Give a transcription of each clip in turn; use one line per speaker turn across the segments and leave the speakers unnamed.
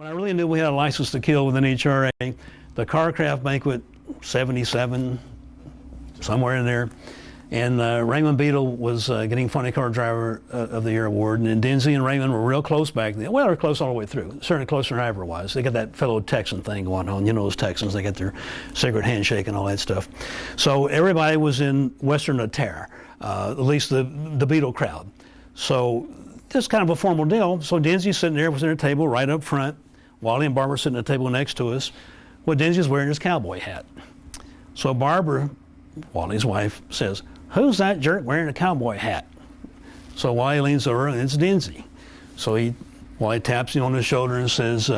When I really knew we had a license to kill with NHRA, the Carcraft Banquet, 77, somewhere in there, and Raymond Beadle was getting Funny Car Driver of the Year award, and Denzi and Raymond were real close back then. Well, they were close all the way through, certainly closer than I ever was. They got that fellow Texan thing going on. You know those Texans, they got their cigarette handshake and all that stuff. So everybody was in Western attire, at least the Beadle crowd. So just kind of a formal deal. So Denzi's sitting there, was at a table right up front. Wally and Barbara sitting at the table next to us. Well, Denzi's wearing his cowboy hat. So Barbara, Wally's wife, says, "Who's that jerk wearing a cowboy hat?" So Wally leans over, and it's Denzi. So Wally taps him on the shoulder and says,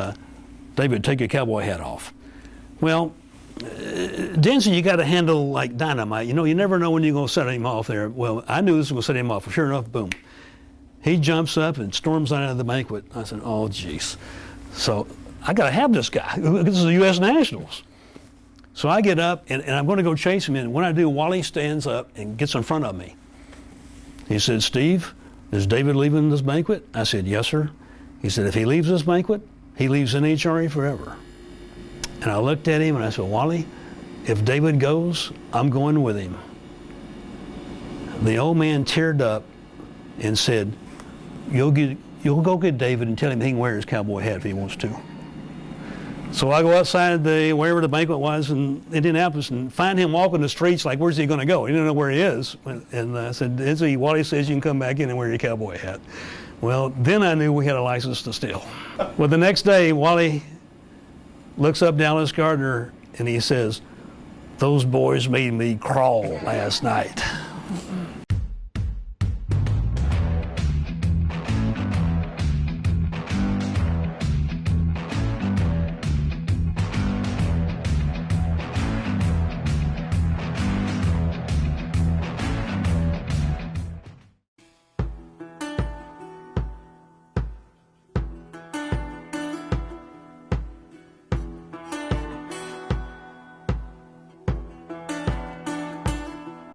"David, take your cowboy hat off." Well, Denzi, you got to handle like dynamite. You know, you never know when you're going to set him off there. Well, I knew this was going to set him off. Sure enough, boom. He jumps up and storms out of the banquet. I said, "Oh, jeez." So I got to have this guy. This is the U.S. Nationals. So I get up, and I'm going to go chase him in. When I do, Wally stands up and gets in front of me. He said, "Steve, is David leaving this banquet?" I said, "Yes, sir." He said, "If he leaves this banquet, he leaves NHRA forever." And I looked at him, and I said, "Wally, if David goes, I'm going with him." The old man teared up and said, You'll go get David and tell him he can wear his cowboy hat if he wants to." So I go outside wherever the banquet was in Indianapolis and find him walking the streets like, where's he going to go? He didn't know where he is. And I said, "Wally says you can come back in and wear your cowboy hat." Well, then I knew we had a license to steal. Well, the next day, Wally looks up Dallas Gardner and he says, "Those boys made me crawl last night."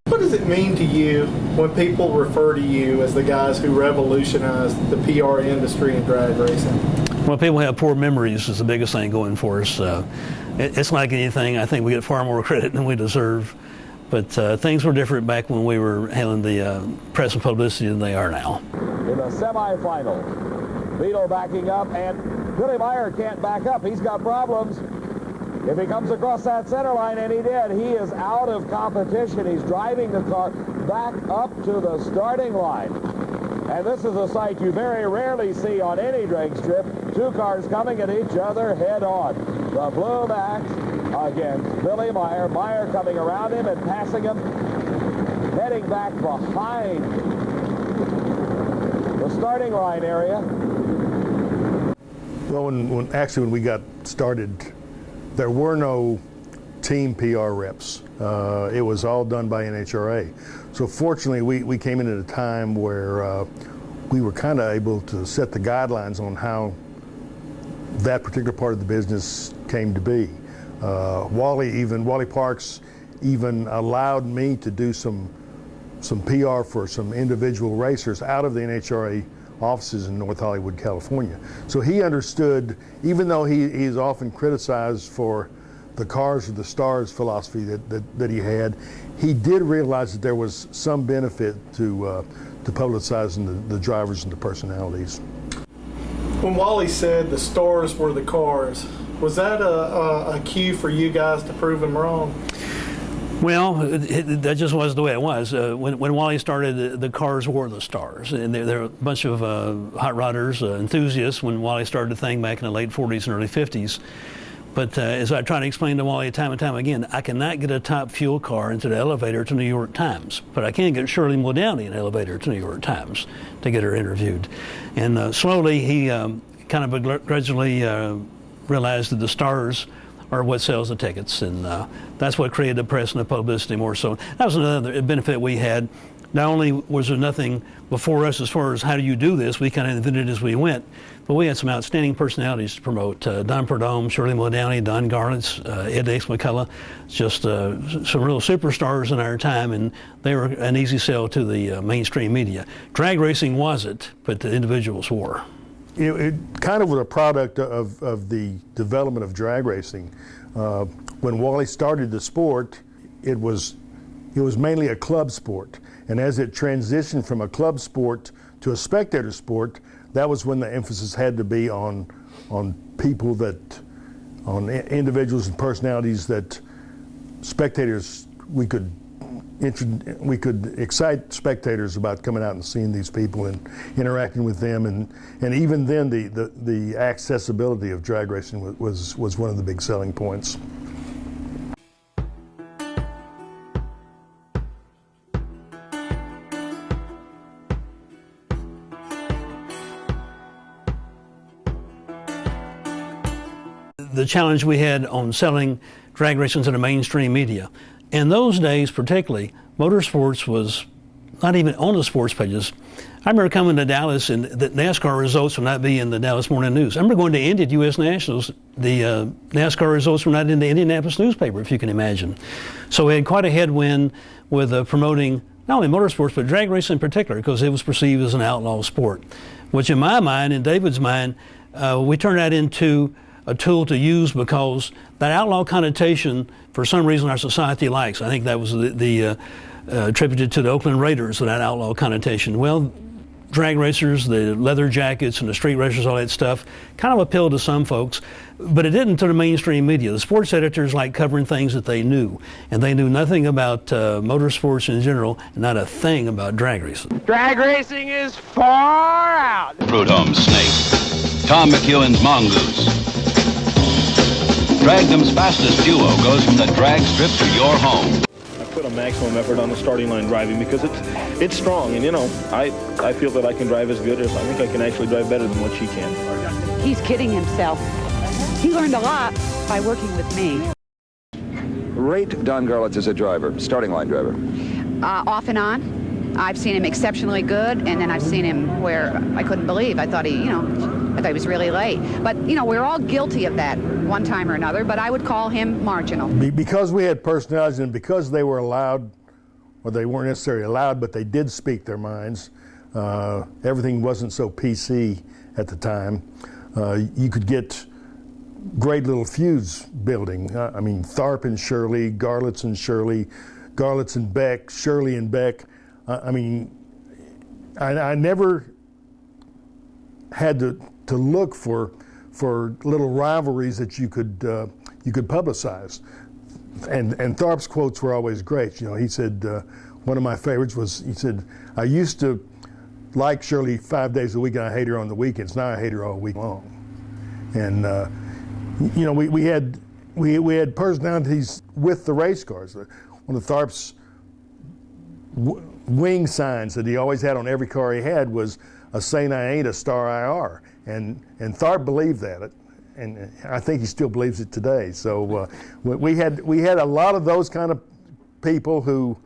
What does it mean to you when people refer to you as the guys who revolutionized the PR industry in drag racing?
Well, people have poor memories is the biggest thing going for us. It's like anything. I think we get far more credit than we deserve. But things were different back when we were handling the press and publicity than they are now.
In the semifinal, Beadle backing up, and Billy Meyer can't back up. He's got problems. If he comes across that center line, and he did, he is out of competition. He's driving the car back up to the starting line. And this is a sight you very rarely see on any drag strip. Two cars coming at each other head on. The Blue Max against Billy Meyer. Meyer coming around him and passing him, heading back behind the starting line area.
Well, when we got started, there were no team PR reps. It was all done by NHRA. So fortunately, we came in at a time where we were kind of able to set the guidelines on how that particular part of the business came to be. Wally Parks even allowed me to do some PR for some individual racers out of the NHRA offices in North Hollywood, California. So he understood, even though he's often criticized for the cars or the stars philosophy that he had, he did realize that there was some benefit to publicizing the drivers and the personalities.
When Wally said the stars were the cars, was that a cue for you guys to prove him wrong?
Well, that just was the way it was. When Wally started, the cars were the stars. And there were a bunch of hot rodders, enthusiasts, when Wally started the thing back in the late 40s and early 50s. But as I try to explain to Wally time and time again, I cannot get a top fuel car into the elevator to New York Times. But I can get Shirley Muldowney in an elevator to New York Times to get her interviewed. And slowly he kind of begrudgingly realized that the stars are what sells the tickets, and that's what created the press and the publicity more so. That was another benefit we had. Not only was there nothing before us as far as how do you do this, we kind of invented as we went, but we had some outstanding personalities to promote. Don Perdome, Shirley Muldowney, Don Garlitz, Ed X. McCullough, just some real superstars in our time, and they were an easy sell to the mainstream media. Drag racing wasn't, but the individuals were.
it kind of was a product of the development of drag racing. When Wally started the sport, it was mainly a club sport, and as it transitioned from a club sport to a spectator sport, that was when the emphasis had to be on people on individuals and personalities that spectators we could excite spectators about coming out and seeing these people and interacting with them, and even then the accessibility of drag racing was one of the big selling points.
The challenge we had on selling drag racing to the mainstream media. In those days particularly, motorsports was not even on the sports pages. I remember coming to Dallas and the NASCAR results would not be in the Dallas Morning News. I remember going to Indy at U.S. Nationals, the NASCAR results were not in the Indianapolis newspaper, if you can imagine. So we had quite a headwind with promoting not only motorsports but drag racing in particular, because it was perceived as an outlaw sport, which in my mind, in David's mind, we turned that into a tool to use because that outlaw connotation, for some reason, our society likes. I think that was attributed to the Oakland Raiders, that outlaw connotation. Well, drag racers, the leather jackets and the street racers, all that stuff, kind of appealed to some folks, but it didn't to the mainstream media. The sports editors liked covering things that they knew, and they knew nothing about motorsports in general, and not a thing about drag racing.
Drag racing is far out.
Prudhomme's snake, Tom McEwen's mongoose. Dragdom's fastest duo goes from the drag strip to your home.
I put a maximum effort on the starting line driving because it's strong, and I feel that I can drive as good as I think I can actually drive better than what she can.
He's kidding himself. He learned a lot by working with me.
Rate Don Garlits as a driver, starting line driver.
Off and on. I've seen him exceptionally good, and then I've seen him where I couldn't believe. I thought he was really late. But, we're all guilty of that one time or another, but I would call him marginal.
Because we had personalities and because they were allowed, or they weren't necessarily allowed, but they did speak their minds, everything wasn't so PC at the time. You could get great little feuds building. I mean, Tharp and Shirley, Garlits and Shirley, Garlits and Beck, Shirley and Beck. I mean, I never had to look for little rivalries that you could publicize. And Tharp's quotes were always great. He said, one of my favorites was, he said, I used to like Shirley 5 days a week and I hate her on the weekends. Now I hate her all week long. And we had personalities with the race cars. One of Tharp's wing signs that he always had on every car he had was a Saint I Ain't a Star IR, and Tharp believed that, and I think he still believes it today. So we had a lot of those kind of people who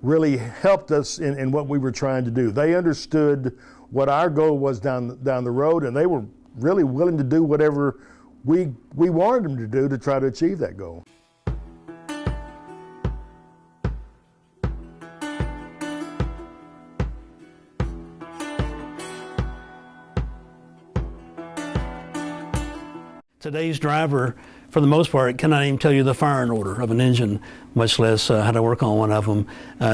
really helped us in what we were trying to do. They understood what our goal was down the road, and they were really willing to do whatever we wanted them to do to try to achieve that goal.
Today's driver, for the most part, cannot even tell you the firing order of an engine, much less how to work on one of them.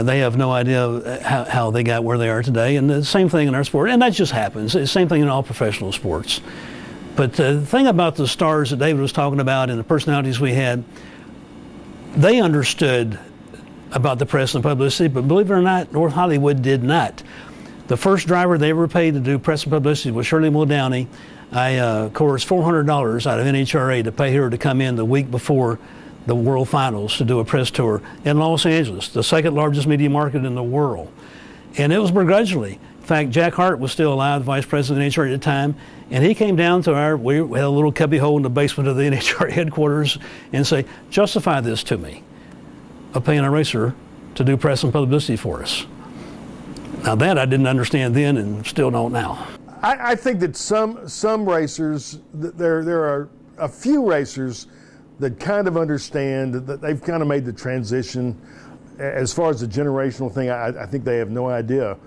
They have no idea how they got where they are today, and the same thing in our sport, and that just happens. It's the same thing in all professional sports. But the thing about the stars that David was talking about and the personalities we had, they understood about the press and publicity, but believe it or not, North Hollywood did not. The first driver they ever paid to do press and publicity was Shirley Muldowney. I coerced $400 out of NHRA to pay her to come in the week before the World Finals to do a press tour in Los Angeles, the second largest media market in the world. And it was begrudgingly. In fact, Jack Hart was still alive, vice president of the NHRA at the time, and he came down to we had a little cubby hole in the basement of the NHRA headquarters and say, justify this to me, of paying a racer to do press and publicity for us. Now that I didn't understand then and still don't now.
I think that some racers, there are a few racers that kind of understand that they've kind of made the transition. As far as the generational thing, I think they have no idea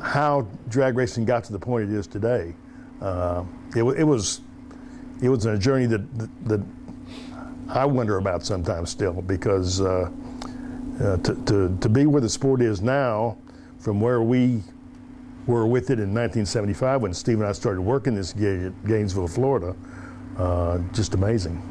how drag racing got to the point it is today. It was a journey that I wonder about sometimes still, because to be where the sport is now, from where we were with it in 1975 when Steve and I started working this gig at Gainesville, Florida, just amazing.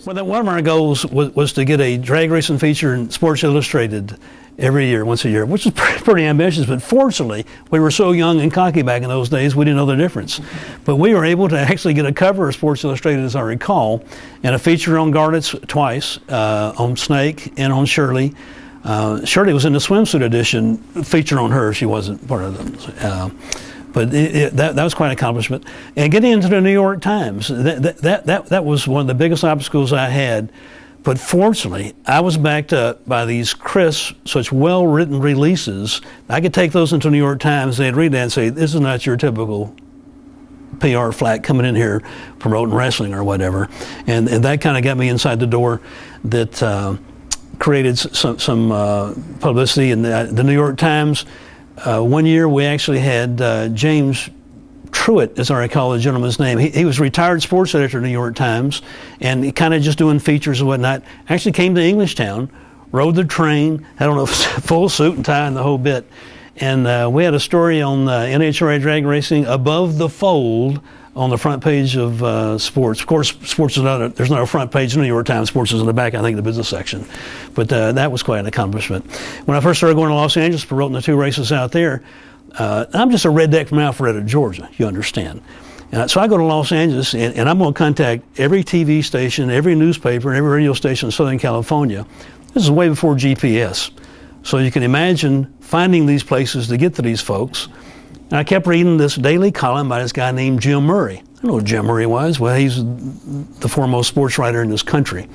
Well, one of our goals was to get a drag racing feature in Sports Illustrated every year, once a year, which is pretty ambitious, but fortunately, we were so young and cocky back in those days, we didn't know the difference. But we were able to actually get a cover of Sports Illustrated, as I recall, and a feature on Garnet's twice, on Snake and on Shirley. Shirley was in the swimsuit edition, feature on her, she wasn't part of them. But that was quite an accomplishment. And getting into the New York Times, that was one of the biggest obstacles I had. But fortunately, I was backed up by these crisp, such well-written releases. I could take those into the New York Times, they'd read that and say, this is not your typical PR flack coming in here promoting wrestling or whatever. And that kind of got me inside the door, that created some publicity. And the New York Times, one year we actually had James Truitt, as I recall the gentleman's name. He was retired sports editor of the New York Times, and he kind of just doing features and whatnot. Actually came to Englishtown, rode the train, had on a full suit and tie and the whole bit. And we had a story on NHRA drag racing above the fold on the front page of Sports. Of course, Sports is there's not a front page in the New York Times. Sports is in the back, I think, the business section. But that was quite an accomplishment. When I first started going to Los Angeles, promoting the 2 races out there, I'm just a redneck from Alpharetta, Georgia, you understand. So I go to Los Angeles, and I'm going to contact every TV station, every newspaper, and every radio station in Southern California. This is way before GPS. So you can imagine finding these places to get to these folks. And I kept reading this daily column by this guy named Jim Murray. I don't know who Jim Murray was. Well, he's the foremost sports writer in this country.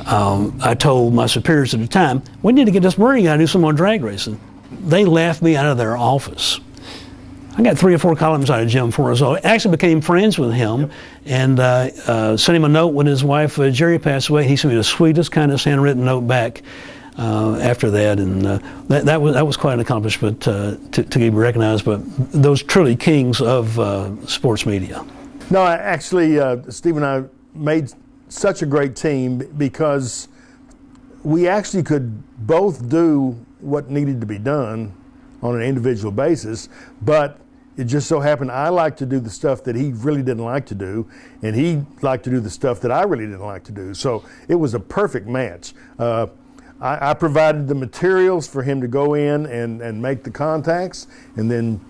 I told my superiors at the time, we need to get this Murray guy to do some more drag racing. They laughed me out of their office. I got 3 or 4 columns out of Jim for us all. I actually became friends with him, and sent him a note when his wife Jerry passed away. He sent me the sweetest, kindest handwritten note back after that, and that was quite an accomplishment to be recognized by those truly kings of sports media.
No, actually, Steve and I made such a great team because we actually could both do what needed to be done on an individual basis, but it just so happened I liked to do the stuff that he really didn't like to do, and he liked to do the stuff that I really didn't like to do. So it was a perfect match. I provided the materials for him to go in and make the contacts, and then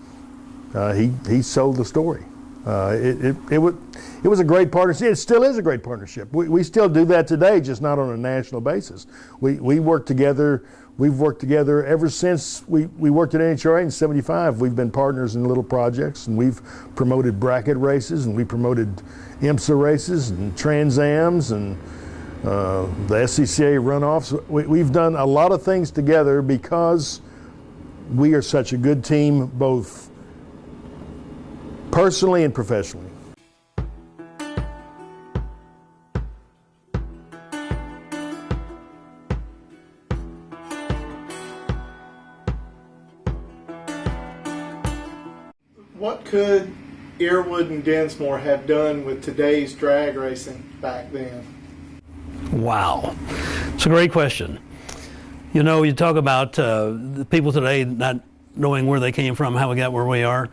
he sold the story. It was a great partnership. It still is a great partnership. We still do that today, just not on a national basis. We work together. We've worked together ever since we worked at NHRA in '75. We've been partners in little projects, and we've promoted bracket races, and we promoted IMSA races and Trans Ams and the SCCA runoffs. We've done a lot of things together because we are such a good team, both personally and professionally.
What could Earwood and Densmore have done with today's drag racing back then?
Wow. It's a great question. You know, you talk about the people today not knowing where they came from, how we got where we are.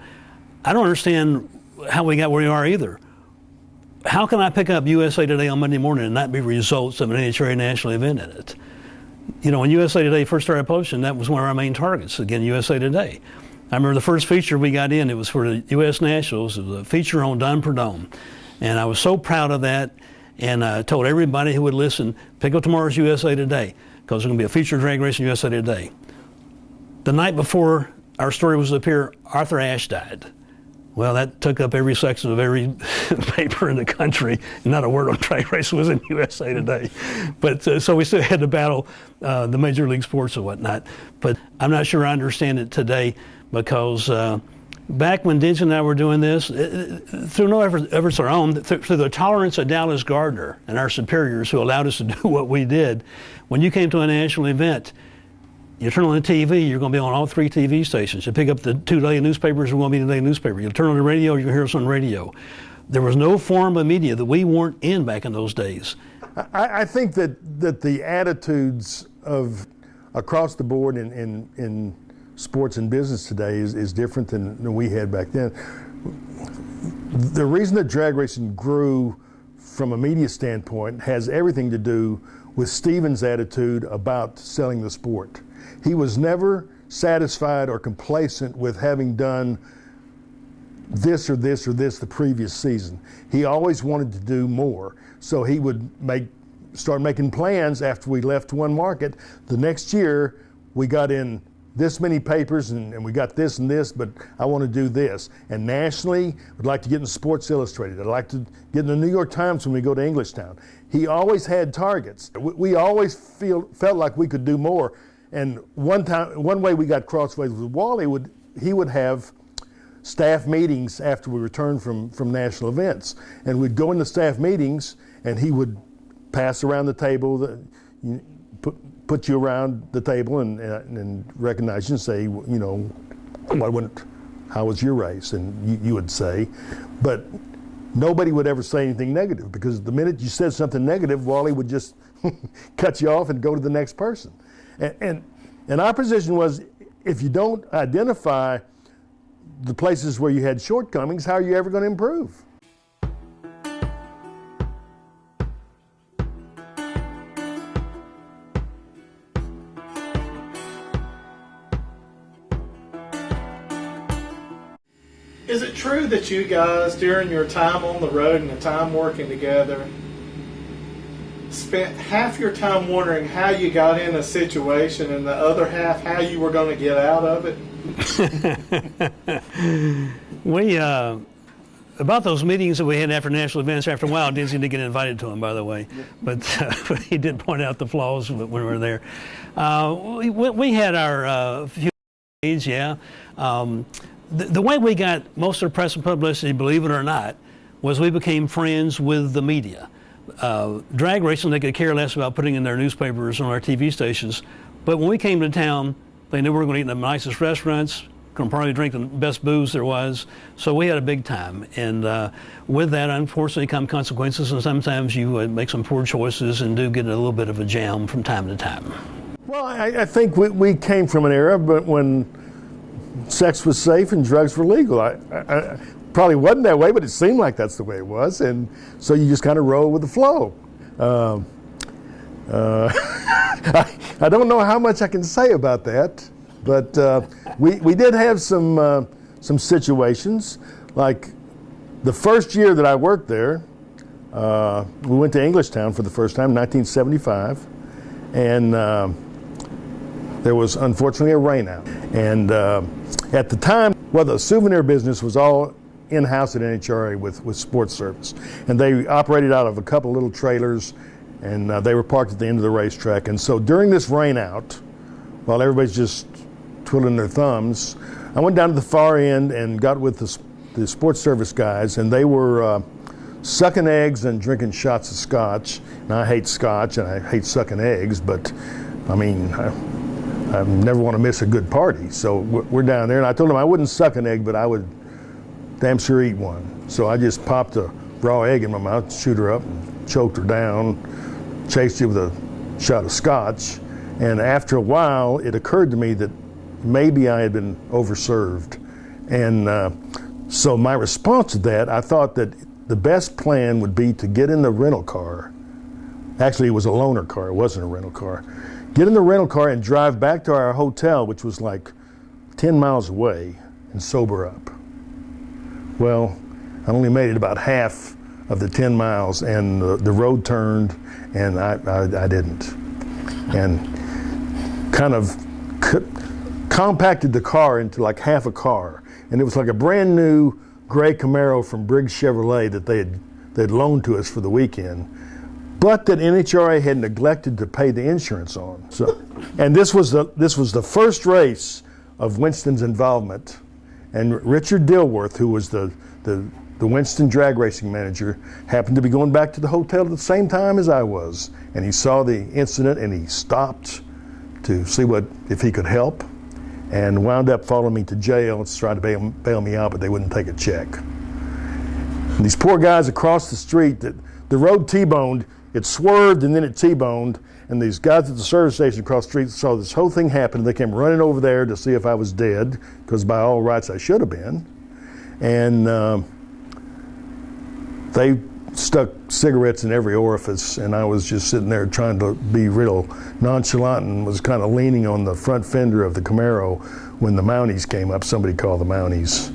I don't understand how we got where we are either. How can I pick up USA Today on Monday morning and not be results of an NHRA national event in it? You know, when USA Today first started publishing, that was one of our main targets, again, USA Today. I remember the first feature we got in, it was for the U.S. Nationals. It was a feature on Don Perdome. And I was so proud of that, and I told everybody who would listen, pick up tomorrow's USA Today, because there's going to be a feature drag race in USA Today. The night before our story was to appear, Arthur Ashe died. Well, that took up every section of every paper in the country. Not a word on drag race was in USA Today. But so we still had to battle the major league sports and whatnot. But I'm not sure I understand it today, because back when Densmore and I were doing this, through no efforts of our own, through the tolerance of Dallas Gardner and our superiors who allowed us to do what we did, when you came to a national event, you turn on the TV, you're going to be on all 3 TV stations. You pick up the 2 daily newspapers, we're going to be in the daily newspaper. You turn on the radio, you'll hear us on radio. There was no form of media that we weren't in back in those days.
I think that the attitudes of across the board in sports and business today is different than we had back then. The reason that drag racing grew from a media standpoint has everything to do with Stephen's attitude about selling the sport. He was never satisfied or complacent with having done this or this or this the previous season. He always wanted to do more. So he would start making plans after we left one market. The next year, we got in this many papers and we got this and this, but I want to do this. And nationally, I'd like to get in Sports Illustrated. I'd like to get in the New York Times when we go to Englishtown. He always had targets. We always felt like we could do more. And one way we got crossways with Wally, he would have staff meetings after we returned from national events. And we'd go into staff meetings and he would pass around the table, put you around the table and recognize you and say, you know, how was your race? And you would say, but nobody would ever say anything negative, because the minute you said something negative, Wally would just cut you off and go to the next person. And our position was, if you don't identify the places where you had shortcomings, how are you ever going to improve?
Is it true that you guys, during your time on the road and the time working together, spent half your time wondering how you got in a situation and the other half how you were going to get out of it?
We, about those meetings that we had after national events, after a while, didn't seem to get invited to them, by the way. But he did point out the flaws when we were there. We had our few days, yeah. The way we got most of the press and publicity, believe it or not, was we became friends with the media. Drag racing, they could care less about putting in their newspapers on our TV stations. But when we came to town, they knew we were going to eat in the nicest restaurants, going to probably drink the best booze there was. So we had a big time. And with that, unfortunately, come consequences. And sometimes you make some poor choices and do get a little bit of a jam from time to time.
Well, I think we came from an era but when sex was safe and drugs were legal. I probably wasn't that way, but it seemed like that's the way it was, and so you just kind of roll with the flow. I don't know how much I can say about that, but we did have some situations. Like the first year that I worked there, we went to Englishtown for the first time, 1975, and there was unfortunately a rainout. And at the time, well, the souvenir business was all in-house at NHRA with sports service. And they operated out of a couple little trailers, and they were parked at the end of the racetrack. And so during this rainout, while everybody's just twiddling their thumbs, I went down to the far end and got with the sports service guys, and they were sucking eggs and drinking shots of scotch. And I hate scotch and I hate sucking eggs, but I mean, I never want to miss a good party. So we're down there, and I told them I wouldn't suck an egg, but I would damn sure eat one. So I just popped a raw egg in my mouth, shoot her up, and choked her down, chased it with a shot of scotch. And after a while, it occurred to me that maybe I had been overserved. And so my response to that, I thought that the best plan would be to get in the rental car. Actually, it was a loaner car, it wasn't a rental car. Get in the rental car and drive back to our hotel, which was like 10 miles away, and sober up. Well, I only made it about half of the 10 miles, and the road turned, and I didn't. And kind of compacted the car into like half a car. And it was like a brand new gray Camaro from Briggs Chevrolet that they'd loaned to us for the weekend, but that NHRA had neglected to pay the insurance on. So, and this was the first race of Winston's involvement And Richard Dilworth, who was the Winston drag racing manager, happened to be going back to the hotel at the same time as I was. And he saw the incident and he stopped to see if he could help, and wound up following me to jail to try to bail me out, but they wouldn't take a check. And these poor guys across the street, the road T-boned, it swerved and then it T-boned, and these guys at the service station across the street saw this whole thing happen. They came running over there to see if I was dead, because by all rights I should have been. And they stuck cigarettes in every orifice, and I was just sitting there trying to be real nonchalant and was kind of leaning on the front fender of the Camaro when the Mounties came up. Somebody called the Mounties,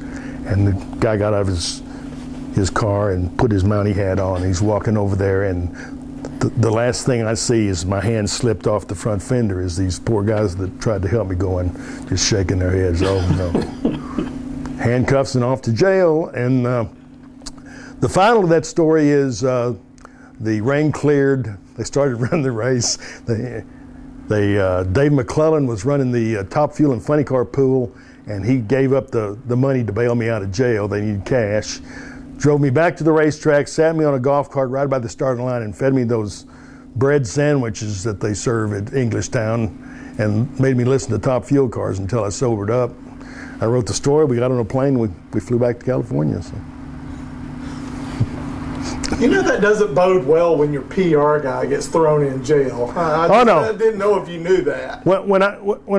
and the guy got out of his car and put his Mountie hat on. He's walking over there, and the last thing I see is my hand slipped off the front fender as these poor guys that tried to help me going, just shaking their heads. Oh no. Handcuffs and off to jail. And the final of that story is the rain cleared. They started running the race. Dave McClellan was running the Top Fuel and Funny Car pool, and he gave up the money to bail me out of jail. They needed cash. Drove me back to the racetrack, sat me on a golf cart right by the starting line, and fed me those bread sandwiches that they serve at Englishtown, and made me listen to Top Fuel cars until I sobered up. I wrote the story. We got on a plane. We flew back to California. So.
You know, that doesn't bode well when your PR guy gets thrown in jail. I didn't know if you knew that.
When I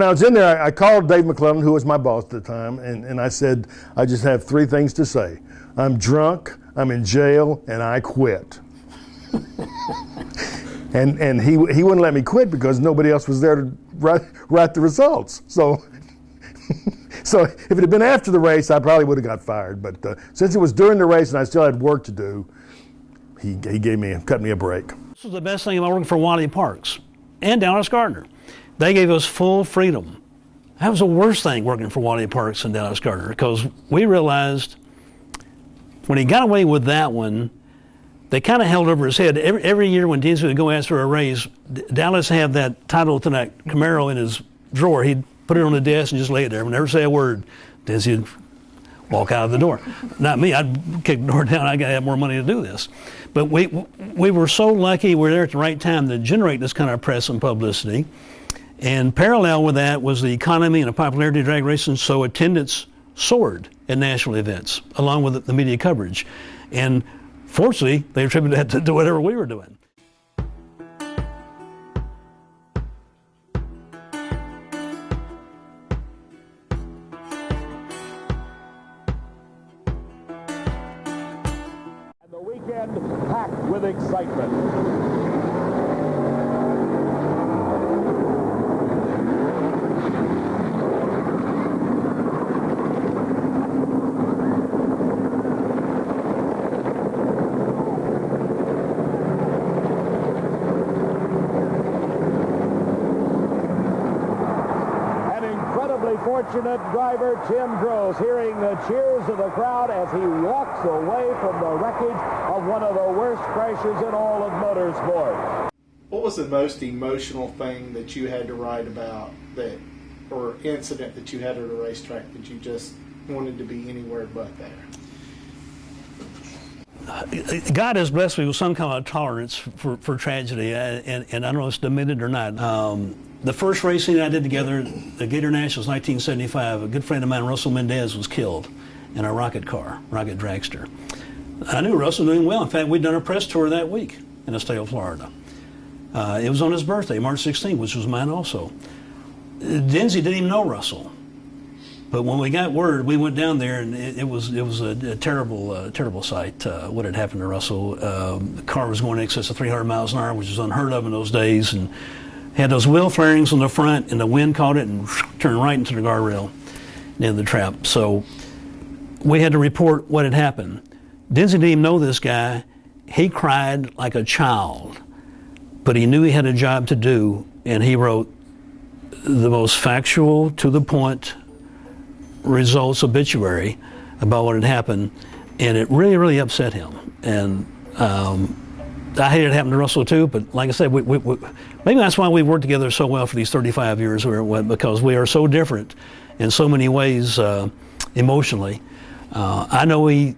was in there, I called Dave McClellan, who was my boss at the time, and I said, I just have three things to say. I'm drunk, I'm in jail, and I quit. and he wouldn't let me quit because nobody else was there to write the results. So if it had been after the race, I probably would have got fired. But since it was during the race and I still had work to do, he cut me a break.
This was the best thing about working for Wadley Parks and Dallas Gardner. They gave us full freedom. That was the worst thing working for Wadley Parks and Dallas Gardner, because we realized when he got away with that one, they kind of held over his head. Every year when Densmore would go ask for a raise, Dallas had that title to that Camaro in his drawer. He'd put it on the desk and just lay it there. Would never say a word. Densmore would walk out of the door. Not me. I'd kick the door down. I got to have more money to do this. But we were so lucky we were there at the right time to generate this kind of press and publicity. And parallel with that was the economy and the popularity of drag racing, so attendance soared at national events, along with the media coverage. And fortunately, they attributed that to whatever we were doing.
And the weekend packed with excitement. Fortunate driver Tim Gross hearing the cheers of the crowd as he walks away from the wreckage of one of the worst crashes in all of motorsport.
What was the most emotional thing that you had to write about, or incident that you had at a racetrack that you just wanted to be anywhere but there?
God has blessed me with some kind of tolerance for tragedy, and I don't know if it's admitted or not. The first racing I did together, the Gator Nationals 1975, a good friend of mine, Russell Mendez, was killed in a rocket car, rocket dragster. I knew Russell doing well. In fact, we'd done a press tour that week in the state of Florida. It was on his birthday, March 16th, which was mine also. Denzi didn't even know Russell. But when we got word, we went down there, and it was a terrible sight. What had happened to Russell? The car was going in excess of 300 miles an hour, which was unheard of in those days, and had those wheel flarings on the front, and the wind caught it and turned right into the guardrail near the trap. So we had to report what had happened. Denzi didn't even know this guy. He cried like a child, but he knew he had a job to do, and he wrote the most factual, to the point results obituary about what had happened, and it really, really upset him. And I hated it happened to Russell too, but like I said, maybe that's why we worked together so well for these 35 years, because we are so different in so many ways. emotionally. I know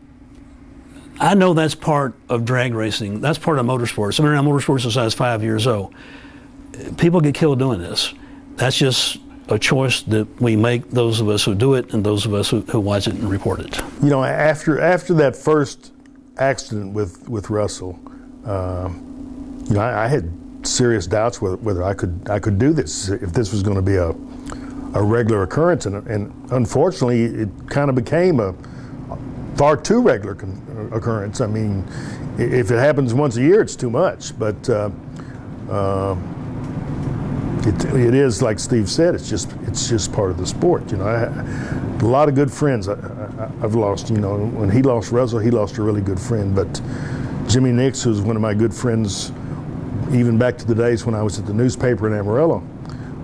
that's part of drag racing. That's part of motorsports. I've been around motorsports since I was 5 years old. People get killed doing this. That's just a choice that we make, those of us who do it and those of us who watch it and report it.
You know, after that first accident with Russell, you know, I had serious doubts whether I could do this, if this was going to be a regular occurrence, and unfortunately, it kind of became a far too regular occurrence. I mean, if it happens once a year, it's too much. But it is, like Steve said, it's just part of the sport. You know, a lot of good friends I've lost. You know, when he lost Russell, he lost a really good friend. But Jimmy Nix, who's one of my good friends, even back to the days when I was at the newspaper in Amarillo,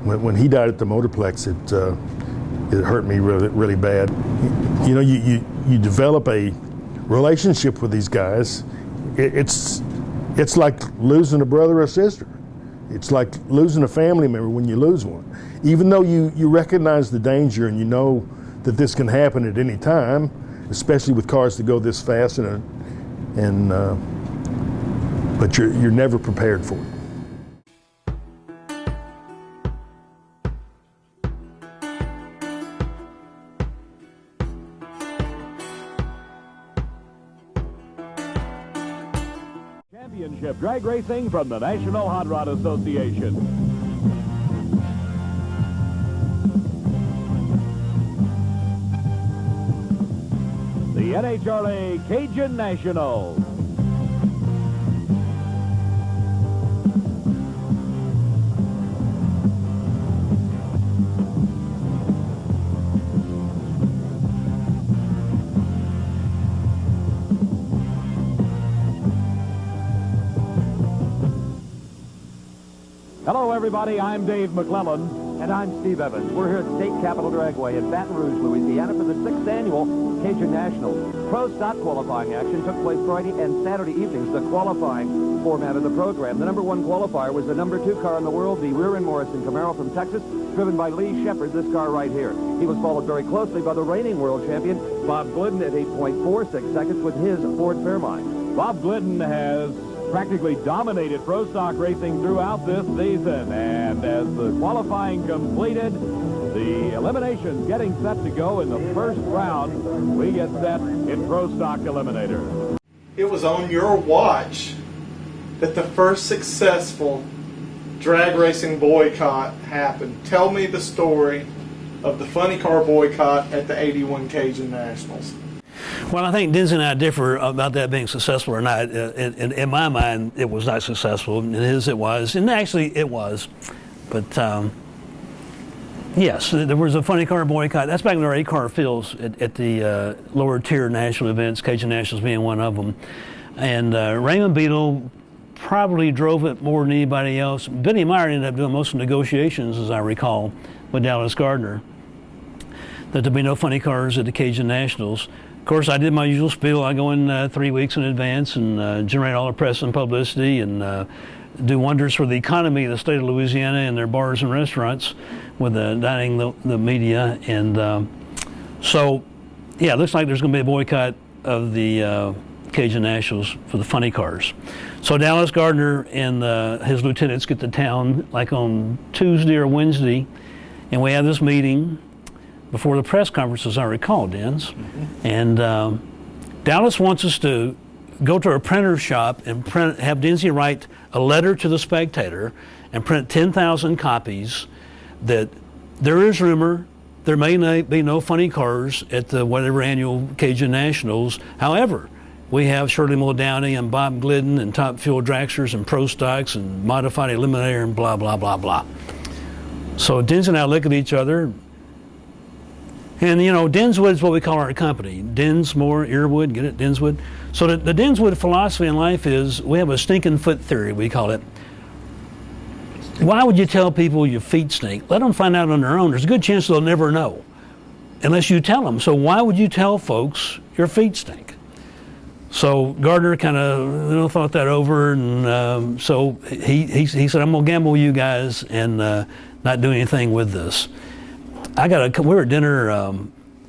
when he died at the Motorplex, it hurt me really, really bad. You know, you develop a relationship with these guys. It's like losing a brother or sister. It's like losing a family member when you lose one. Even though you recognize the danger and you know that this can happen at any time, especially with cars that go this fast, but you're never prepared for it.
Championship drag racing from the National Hot Rod Association. The NHRA Cajun Nationals. Hello, everybody. I'm Dave McClellan.
And I'm Steve Evans. We're here at State Capitol Dragway in Baton Rouge, Louisiana for the 6th annual Cajun Nationals. Pro stock qualifying action took place Friday and Saturday evenings, the qualifying format of the program. The number 1 qualifier was the number 2 car in the world, the Rear End Morrison Camaro from Texas, driven by Lee Shepard, this car right here. He was followed very closely by the reigning world champion, Bob Glidden, at 8.46 seconds with his Ford Fairmont.
Bob Glidden has practically dominated pro stock racing throughout this season, and as the qualifying completed, the eliminations getting set to go in the first round, we get set in pro stock eliminator.
It was on your watch that the first successful drag racing boycott happened. Tell me the story of the funny car boycott at the 81 Cajun Nationals.
Well, I think Denz and I differ about that being successful or not. In my mind, it was not successful. In his, it was. And actually, it was. But, yes, there was a funny car boycott. That's back in our 8-car fields at the lower tier national events, Cajun Nationals being one of them. And Raymond Beadle probably drove it more than anybody else. Benny Meyer ended up doing most of the negotiations, as I recall, with Dallas Gardner, that there'd be no funny cars at the Cajun Nationals. Of course, I did my usual spiel. I go in 3 weeks in advance and generate all the press and publicity and do wonders for the economy of the state of Louisiana and their bars and restaurants with dining the media. And so, yeah, it looks like there's going to be a boycott of the Cajun Nationals for the funny cars. So Dallas Gardner and his lieutenants get to town like on Tuesday or Wednesday, and we have this meeting before the press conference, as I recall, Denz. Mm-hmm. And Dallas wants us to go to a printer's shop and have Denzi write a letter to the Spectator and print 10,000 copies that there is rumor there may be no funny cars at the whatever annual Cajun Nationals. However, we have Shirley Muldowney and Bob Glidden and Top Fuel Dragsters and Pro Stocks and Modified Eliminator and blah, blah, blah, blah. So Denz and I look at each other. And, you know, Denswood is what we call our company. Densmore, Earwood, get it? Denswood. So the Denswood philosophy in life is we have a stinking foot theory, we call it. Why would you tell people your feet stink? Let them find out on their own. There's a good chance they'll never know unless you tell them. So why would you tell folks your feet stink? So Gardner kind of thought that over, and so he said, I'm going to gamble with you guys and not do anything with this. We were at dinner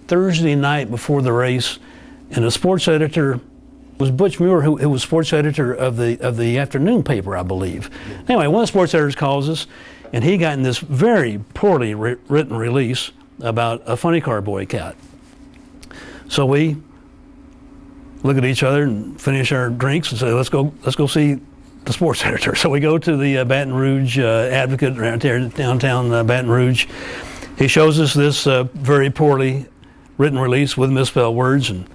Thursday night before the race, and the sports editor was Butch Muir, who was sports editor of the afternoon paper, I believe. Anyway, one of the sports editors calls us, and he got in this very poorly written release about a funny car boycott. So we look at each other and finish our drinks and say, let's go see the sports editor. So we go to the Baton Rouge Advocate around there, downtown Baton Rouge. He shows us this very poorly written release with misspelled words, and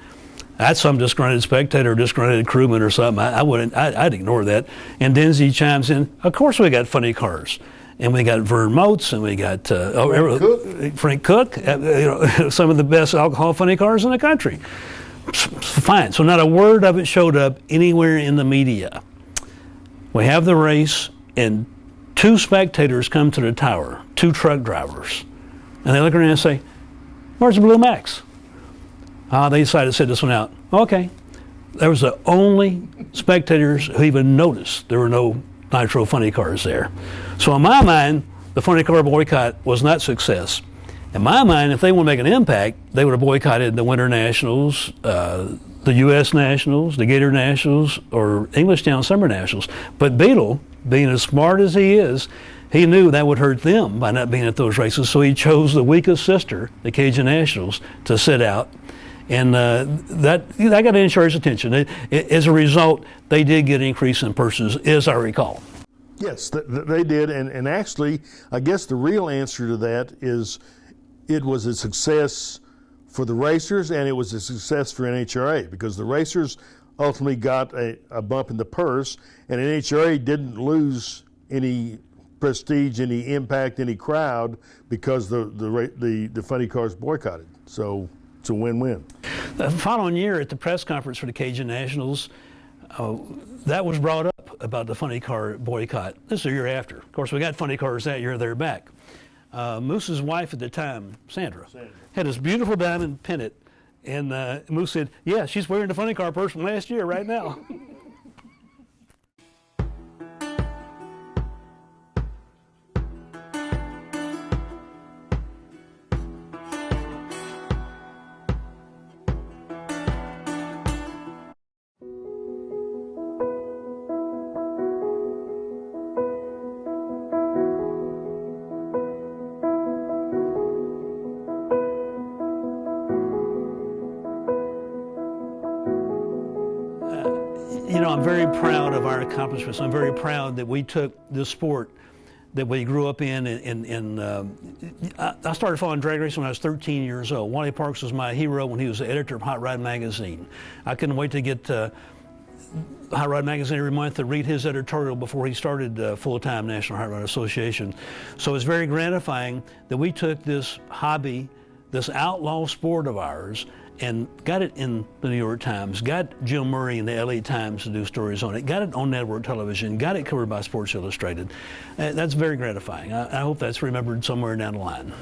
that's some disgruntled spectator or disgruntled crewman or something. I'd ignore that. And Denzi chimes in, of course we got funny cars. And we got Vern Motes, and we got Frank Cook, some of the best alcohol funny cars in the country. Fine. So not a word of it showed up anywhere in the media. We have the race, and 2 spectators come to the tower, 2 truck drivers. And they look around and say, where's the Blue Max? They decided to sit this one out. Okay. There was the only spectators who even noticed there were no Nitro funny cars there. So in my mind, the funny car boycott was not success. In my mind, if they want to make an impact, they would have boycotted the Winter Nationals, the U.S. Nationals, the Gator Nationals, or Englishtown Summer Nationals. But Beetle, being as smart as he is, he knew that would hurt them by not being at those races, so he chose the weakest sister, the Cajun Nationals, to sit out. And that got NHRA's attention. As a result, they did get an increase in purses, as I recall.
Yes, they did. And actually, I guess the real answer to that is it was a success for the racers, and it was a success for NHRA, because the racers ultimately got a bump in the purse, and NHRA didn't lose any prestige, any impact, any crowd, because the funny cars boycotted. So it's a win-win.
The following year at the press conference for the Cajun Nationals, that was brought up about the funny car boycott. This is a year after. Of course, we got funny cars that year, they're back. Moose's wife at the time, Sandra, had this beautiful diamond pennant, and Moose said, yeah, she's wearing the funny car purse from last year right now. I'm very proud of our accomplishments. I'm very proud that we took this sport that we grew up in, I started following drag racing when I was 13 years old. Wally Parks was my hero when he was the editor of Hot Rod Magazine. I couldn't wait to get Hot Rod Magazine every month to read his editorial before he started full-time National Hot Rod Association. So it's very gratifying that we took this hobby, this outlaw sport of ours, and got it in the New York Times, got Jim Murray in the LA Times to do stories on it, got it on network television, got it covered by Sports Illustrated. That's very gratifying. I hope that's remembered somewhere down the line.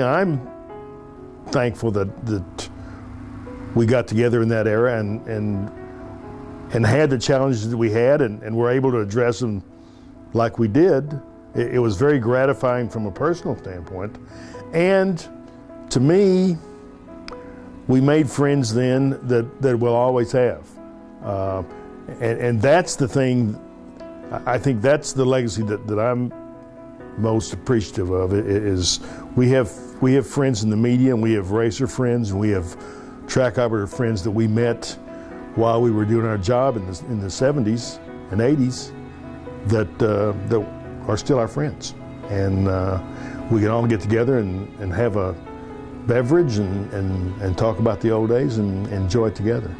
I'm thankful that we got together in that era and had the challenges that we had and were able to address them like we did. It was very gratifying from a personal standpoint. And to me, we made friends then that we'll always have. And that's the thing, I think that's the legacy that I'm most appreciative of, is we have friends in the media, and we have racer friends, and we have track operator friends that we met while we were doing our job in the 70s and 80s that are still our friends. And we can all get together and have a beverage and talk about the old days and enjoy it together.